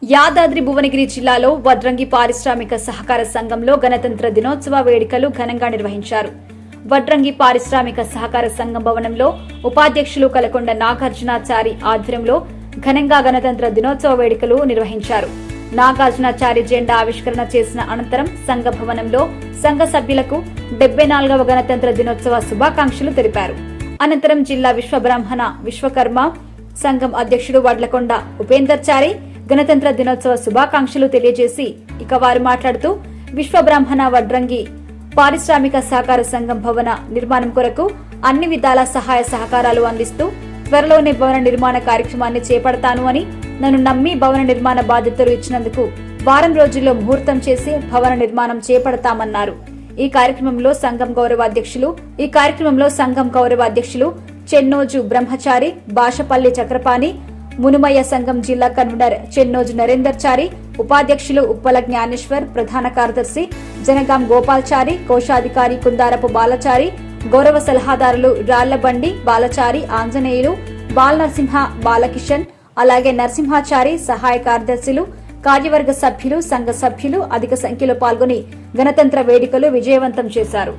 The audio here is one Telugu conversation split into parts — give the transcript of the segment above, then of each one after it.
యాదాద్రి భువనగిరి జిల్లాలో వడ్రంగి పారిశ్రామిక సహకార సంఘంలో గణతంత్ర దినోత్సవ వేడుకలు ఘనంగా నిర్వహించారు. వడ్రంగి పారిశ్రామిక సహకార సంఘం భవనంలో ఉపాధ్యక్షులు కలకొండ నాగార్జునాచారి ఆధ్వర్యంలో ఘనంగా గణతంత్ర దినోత్సవ వేడుకలు నిర్వహించారు. నాగార్జునాచారి జెండా ఆవిష్కరణ చేసిన అనంతరం సంఘ భవనంలో సంఘ సభ్యులకు 74వ గణతంత్ర దినోత్సవ శుభాకాంక్షలు తెలిపారు. అనంతరం జిల్లా విశ్వబ్రాహ్మణ విశ్వకర్మ సంఘం అధ్యక్షుడు వడ్లకొండ ఉపేందర్చారి గణతంత్ర దినోత్సవ శుభాకాంక్షలు తెలియజేసి వారు మాట్లాడుతూ విశ్వబ్రాహ్మణ వడ్రంగి పారిశ్రామిక సహకార సంఘం భవన నిర్మాణం కొరకు అన్ని విధాల సహాయ సహకారాలు అందిస్తూ త్వరలోనే భవన నిర్మాణ కార్యక్రమాన్ని చేపడతాను అని, నన్ను నమ్మి భవన నిర్మాణ బాధ్యతలు ఇచ్చినందుకు వారం రోజుల్లో ముహూర్తం చేసి భవన నిర్మాణం చేపడతామన్నారు. ఈ కార్యక్రమంలో సంఘం గౌరవ అధ్యక్షులు చెన్నోజు బ్రహ్మచారి, బాషపల్లి చక్రపాణి, మునుమయ్య సంఘం జిల్లా కన్వీనర్ చెన్నోజు నరేందర్చారి, ఉపాధ్యక్షులు ఉప్పల జ్ఞానేశ్వర్, ప్రధాన కార్యదర్శి జనగాం గోపాల్చారి, కోశాధికారి కుందారపు బాలచారి, గౌరవ సలహాదారులు రాళ్లబండి బాలచారి, ఆంజనేయులు, బాలనరసింహ, బాలకిషన్, అలాగే నరసింహాచారి, సహాయ కార్యదర్శులు, కార్యవర్గ సభ్యులు, సంఘ సభ్యులు అధిక సంఖ్యలో పాల్గొని గణతంత్ర వేడుకలు విజయవంతం చేశారు.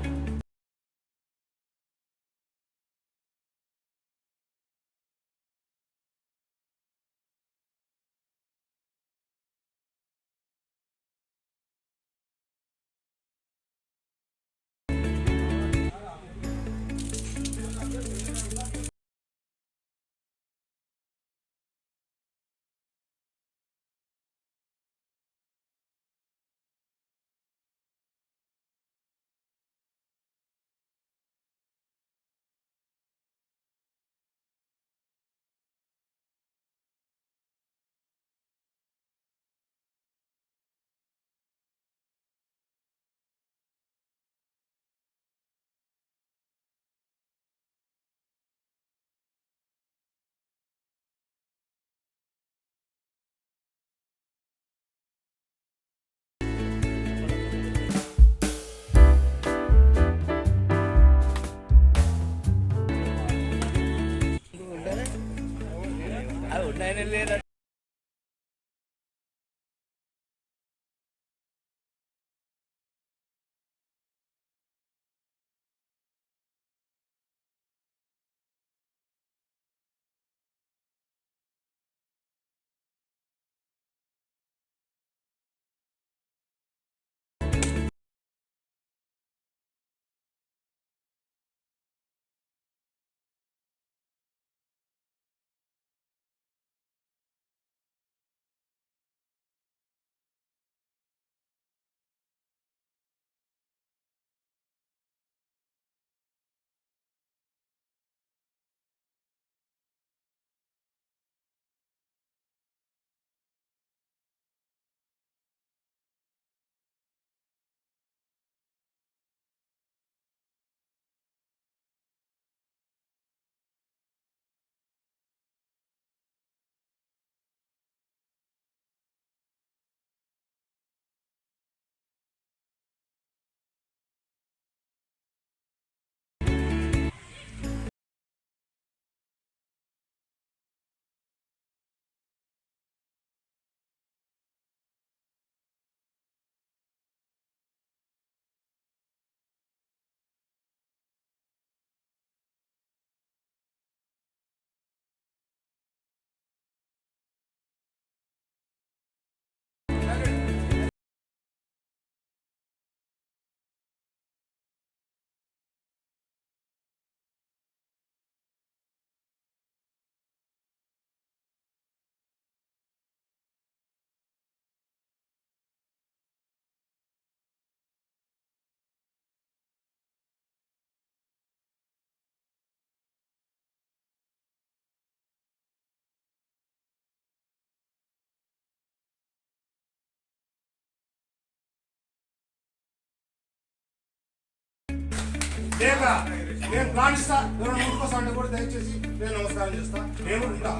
నేను ప్లానిస్తా ఎవరైనా ముందుకోసారి కూడా దయచేసి నేను నమస్కారం చేస్తా, నేను ఉంటా.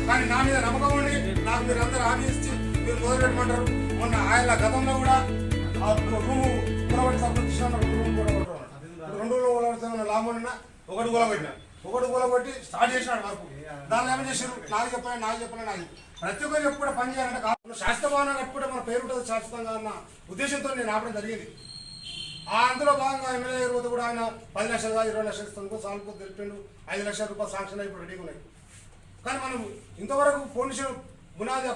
కానీ నా మీద నమ్మకం ఉండి నాకు మీరు అందరూ హామీ ఇచ్చి మీరు మొదలు పెట్టమంటారు. మొన్న ఆయన గతంలో కూడా రూము కూడబెట్టి సంబంధించిన రూమ్ కూడా 2 లాభం ఒకటి కూడబెట్టినా ఒకటి కూలగొట్టి స్టార్ట్ చేసినాడు వర్క్. దాన్ని ఏమని చేశారు, నాకు చెప్పలే ప్రతి ఒక్కరు ఎప్పుడు పని చేయాలంటే కాదు శాశ్వత భవనం కట్టుకుంటే మన పేరు ఉంటుంది శాశ్వతంగా అన్న ఉద్దేశంతో నేను ఆపడం జరిగింది. అందులో భాగంగా ఎమ్మెల్యే గారి కూడా ఆయన 10 లక్షలుగా 20 లక్షలు ఇస్తాను సాల్కు తెలిపిండు. 5 లక్షల రూపాయలు శాంక్షన్ ఇప్పుడు రెడీగా ఉన్నాయి. కానీ మనం ఇంతవరకు పొల్యూషన్ బునాది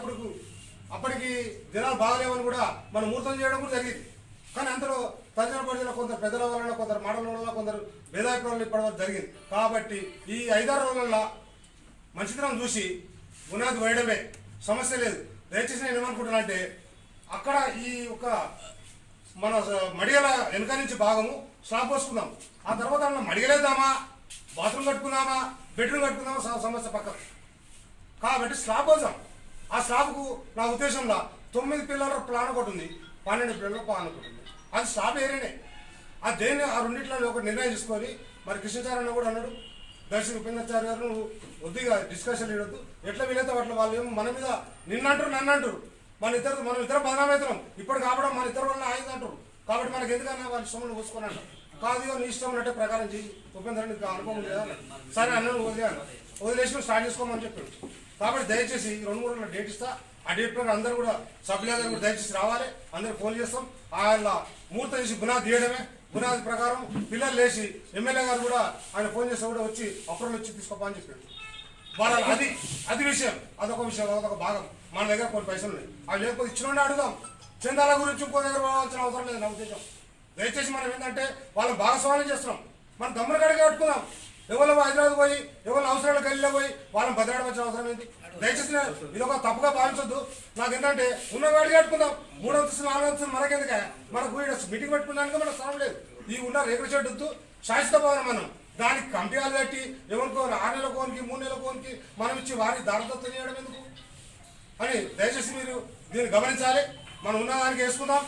అప్పటికి జనాలు బాగలేవని కూడా మనం ముహూర్తం చేయడం కూడా జరిగింది. కానీ అంతలో తదితర ప్రజలు కొందరు పెద్దల వలన కొందరు మాటల వలన కొందరు భేదాభిప్రాయాలు ఇప్పటివరకు జరిగింది. కాబట్టి ఈ 5-6 రోజులలో మంచితనం చూసి బునాది వేయడమే సమస్య లేదు. దయచేసి నేను ఏమనుకుంటున్నా అంటే అక్కడ ఈ ఒక మన మడిగల వెనక నుంచి భాగము స్లాబ్ పోసుకుందాం. ఆ తర్వాత మడిగలేద్దామా, బాత్రూమ్ కట్టుకుందామా, బెడ్రూమ్ కట్టుకుందామా సమస్య పక్కన. కాబట్టి స్లాబ్ పోసాం. ఆ స్లాబ్కు నా ఉద్దేశంలో 9 పిల్లల ప్లాన్ ఒకటి ఉంది, 12 పిల్లల ప్లాన్ ఒకటి ఉంది. అది స్లాబ్ ఏరియానే. ఆ దేన్ని ఆ రెండింటిలో ఒక నిర్ణయం తీసుకొని మరి కృష్ణచార్య కూడా అన్నాడు, దర్శక ఉపేంద్రాచార్య గారు కొద్దిగా డిస్కషన్ ఇవ్వద్దు, ఎట్లా వీలైతే అట్లా వాళ్ళు ఏమో మన మీద నిన్నంటారు నన్ను అంటారు, మనం ఇద్దరు బదనామవుతున్నాం, ఇప్పుడు కాబట్టి మన ఇద్దరు వల్ల ఆయుధ అంటారు. కాబట్టి మనకి ఎందుకన్నా వాళ్ళ ఇష్టంలో పోసుకొని అంటారు. కాదు నీ ఇష్టం ఉన్నట్టే ప్రకారం చేయి, ఉపేంద్ర నీకు అనుభవం లేదా సరే అన్నను వదిలేసి స్టార్ట్ చేసుకోమని చెప్పాడు. కాబట్టి దయచేసి 2-3 రోజుల డేట్ ఇస్తా. ఆ డేట్ ప్రకారం అందరూ కూడా సభ్యులందరూ కూడా దయచేసి రావాలి. అందరూ ఫోన్ చేస్తాం. ఆయన ముహూర్తం చేసి బునాది తీయడమే. బునాది ప్రకారం పిల్లలు లేచి ఎమ్మెల్యే గారు కూడా ఆయన ఫోన్ చేస్తే కూడా వచ్చి అప్రూవల్ వచ్చి తీసుకోపని చెప్పాడు. వాళ్ళు అది విషయం, అదొక విషయం, అదొక భాగం. మన దగ్గర కొన్ని పైసలు ఉన్నాయి, అవి లేకపోతే ఇచ్చినోడే అడుగుదాం. చందాల గురించి ఇంకో దగ్గర పోవాల్సిన అవసరం లేదు నా ఉద్దేశం. దయచేసి మనం ఏంటంటే వాళ్ళని భాగస్వామ్యం చేస్తున్నాం. మనం దమ్మున కడిగి కట్టుకుందాం. ఎవరో హైదరాబాద్ పోయి ఎవరు అవసరాలు గల్లీలో పోయి వాళ్ళని బదిలాడవలసిన అవసరం ఏంటి? దయచేసి ఇది ఒక తప్పుగా భావించొద్దు. నాకు ఏంటంటే ఉన్న వాడికి కట్టుకుందాం. 3 అంతస్తులు 4 అంతస్తులు మనకెందుకే, మనకు మీటింగ్ పెట్టుకున్నానికి మనకు స్థలం లేదు. ఈ ఉన్న రేకుల షెడ్ వద్దు, శాశ్వత భవనం మనం దానికి కంపెనీలు పెట్టి ఎవరికో 6 నెలల కోనికి 3 నెలల కోనికి మనం ఇచ్చి వారి దారిదత్తం చేయడం ఎందుకు అని దయచేసి మీరు దీన్ని గమనించాలి. మనం ఉన్నదానికి వేసుకుందాం.